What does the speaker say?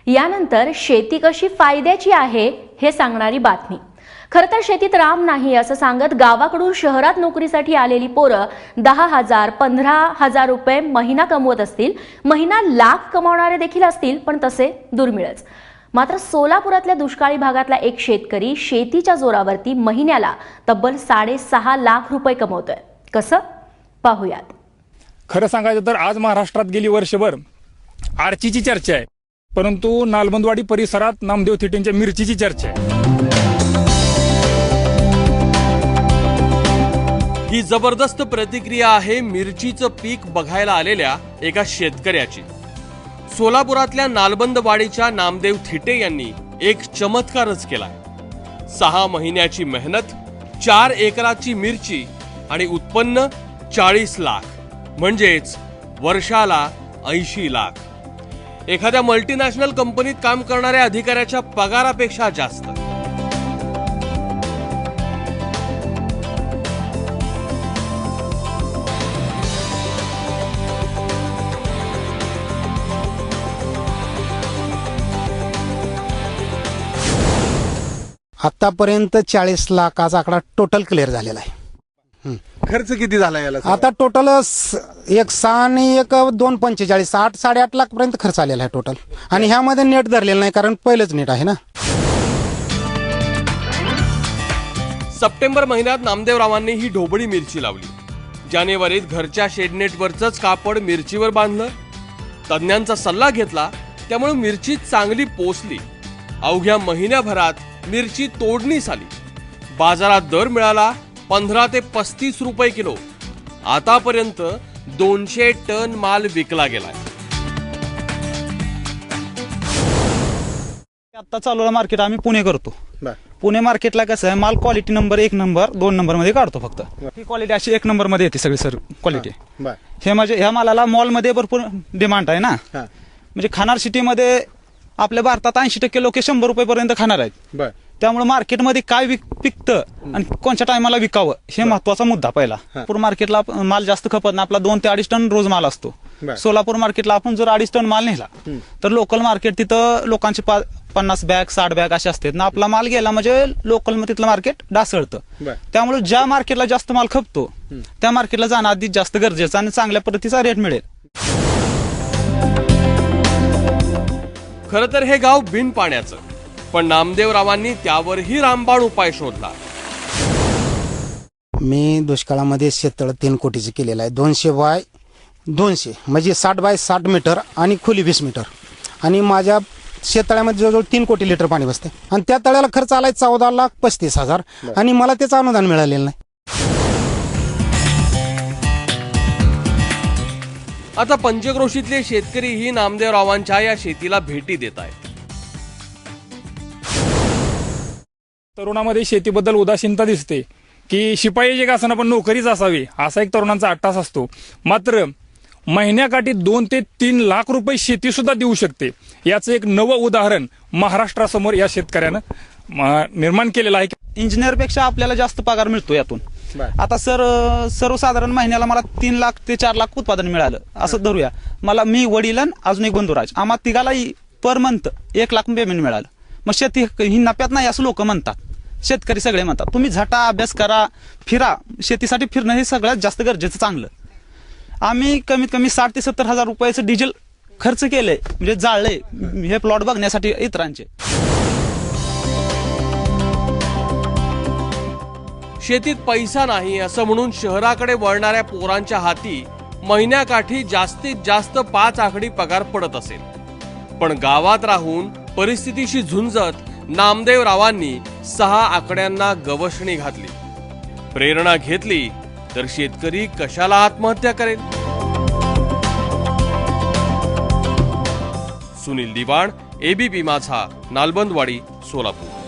यानंतर शेती कशी फायद्याची आहे हे सांगणारी बातमी। खरं तर शेतीत राम नाही असं सांगत गावाकडून शहरात नोकरीसाठी आलेली पोरं 10,000 15,000 रुपये महिना कमवत असतील, महिना लाख कमावणारे देखील असतील, पण तसे दुर्मिळच। मात्र सोलापुरातल्या दुष्काळी भागातला एक शेतकरी शेतीच्या जोरावरती महिन्याला तब्बल 6.5 लाख रुपये कमवतोय। कसं पाहूयात। खरं सांगायचं तर आज महाराष्ट्रात गेली वर्षभर आर्चीची चर्चा आहे, परंतु नालबंदवाडी परिसरात नामदेव थिटेंच्या मिरचीची चर्चा आहे। ही जबरदस्त प्रतिक्रिया आहे मिरचीचं पीक बघायला आलेल्या एका शेतकऱ्याची। सोलापुरातल्या नालबंदवाडीच्या नामदेव थिटे यांनी एक चमत्कारच केलाय। 6 महिन्याची मेहनत, 4 एकराची मिरची आणि उत्पन्न 40 लाख, म्हणजेच वर्षाला 80 लाख। एखाद्या मल्टीनॅशनल कंपनीत काम करणाऱ्या अधिकाऱ्याच्या पगारापेक्षा जास्त। आतापर्यंत 40 लाखाचा आकडा टोटल क्लिअर झालेला आहे। खर्च किती झाला याला? आता टोटल 1.6 आणि 2.45 8 8.5 लाख पर्यंत खर्च आलेला आहे टोटल। आणि ह्यामध्ये नेट धरलेलं नाही, कारण पहिलेच नेट आहे ना। सप्टेंबर महिन्यात नामदेवरावांनी ही ढोबळी मिरची लावली। जानेवारीत घरच्या शेडनेटवरच कापड मिरचीवर बांधलं, तज्ञांचा सल्ला घेतला, त्यामुळे मिरची चांगली पोचली। अवघ्या महिन्याभरात मिरची तोडणीस आली। बाजारात दर मिळाला 15 ते 35 रुपये किलो। आतापर्यंत 200 टन माल विकला गेलाय। आता चालू मार्केट आम्ही पुणे करतो। पुणे मार्केटला कसं आहे, माल क्वालिटी नंबर 1 नंबर 2 नंबर मध्ये काढतो फक्त। ही क्वालिटी अशी 1 नंबर मध्ये येते सगळी सर क्वालिटी। हे म्हणजे ह्या मालाला मॉल मध्ये भरपूर डिमांड आहे ना। म्हणजे खानार सिटी मध्ये आपल्या भारतात 80% लोक 100 रुपये पर्यंत खाणार आहेत। त्यामुळे मार्केटमध्ये काय पिकतं आणि कोणत्या टायमाला विकावं हे महत्वाचा मुद्दा पहिला। पूर मार्केटला माल जास्त खपत ना, आपला 2 ते 2.5 टन रोज माल असतो। सोलापूर मार्केटला आपण जर 2.5 टन माल नेला तर लोकल मार्केट तिथं लोकांचे 50 बॅग 60 बॅग असे असतात ना। आपला माल गेला म्हणजे लोकल तिथलं मार्केट ढासळतं। त्यामुळे ज्या मार्केटला जास्त माल खपतो त्या मार्केटला जाणं आधी जास्त गरजेचं आणि चांगल्या पद्धतीचा रेट मिळेल। खरं तर हे गाव बिन पाण्याचं, पण नामदेवरावांनी त्यावरही रामबाण उपाय शोधला। मी दुष्काळामध्ये शेततळ 3 कोटीचे केलेलं आहे। 200 बाय 200 म्हणजे 60 बाय 60 मीटर आणि खोली 20 मीटर। आणि माझ्या शेततळ्यामध्ये जवळजवळ 3 कोटी लिटर पाणी बसते। आणि त्या तळ्याला खर्च आलाय 14,35,000 आणि मला त्याचं अनुदान मिळालेलं नाही। आता पंचक्रोशीतले शेतकरीही नामदेवरावांच्या या शेतीला भेटी देत आहेत। तरुणामध्ये शेतीबद्दल उदासीनता दिसते की शिपाई जे असताना पण नोकरीच असावी असा एक तरुणांचा अट्टास असतो। मात्र महिन्याकाठी 2 ते 3 लाख रुपये शेती सुद्धा देऊ शकते, याचं एक नवं उदाहरण महाराष्ट्रासमोर या शेतकऱ्यानं निर्माण केलेलं आहे। इंजिनियरपेक्षा आपल्याला जास्त पगार मिळतो यातून। आता सर्वसाधारण महिन्याला मला 3 लाख ते 4 लाख उत्पादन मिळालं असं धरूया। मला मी वडील अजून एक बंधुराज, आम्हा तिघालाही पर मंथ 1 लाख पेमेंट मिळालं। मग शेती ही नफ्यात नाही असं लोक म्हणतात, शेतकरी सगळे म्हणतात। तुम्ही झटा अभ्यास करा, फिरा, शेतीसाठी फिरणं हे सगळ्यात जास्त गरजेचं चांगलं। आम्ही कमीत कमी 60 ते 70 हजार रुपयाचं डिझेल खर्च केलंय, म्हणजे जाळलंय हे प्लॉट बघण्यासाठी इतरांचे। शेतीत पैसा नाही असं म्हणून शहराकडे वळणाऱ्या पोरांच्या हाती महिन्याकाठी जास्तीत जास्त 5 आकडी पगार पडत असेल, पण गावात राहून परिस्थितीशी झुंजत नामदेवरावांनी 6 आकड्यांना गवसणी घातली। प्रेरणा घेतली तर शेतकरी कशाला आत्महत्या करेल? सुनील दिवाण, ABP माझा, नालबंदवाडी, सोलापूर।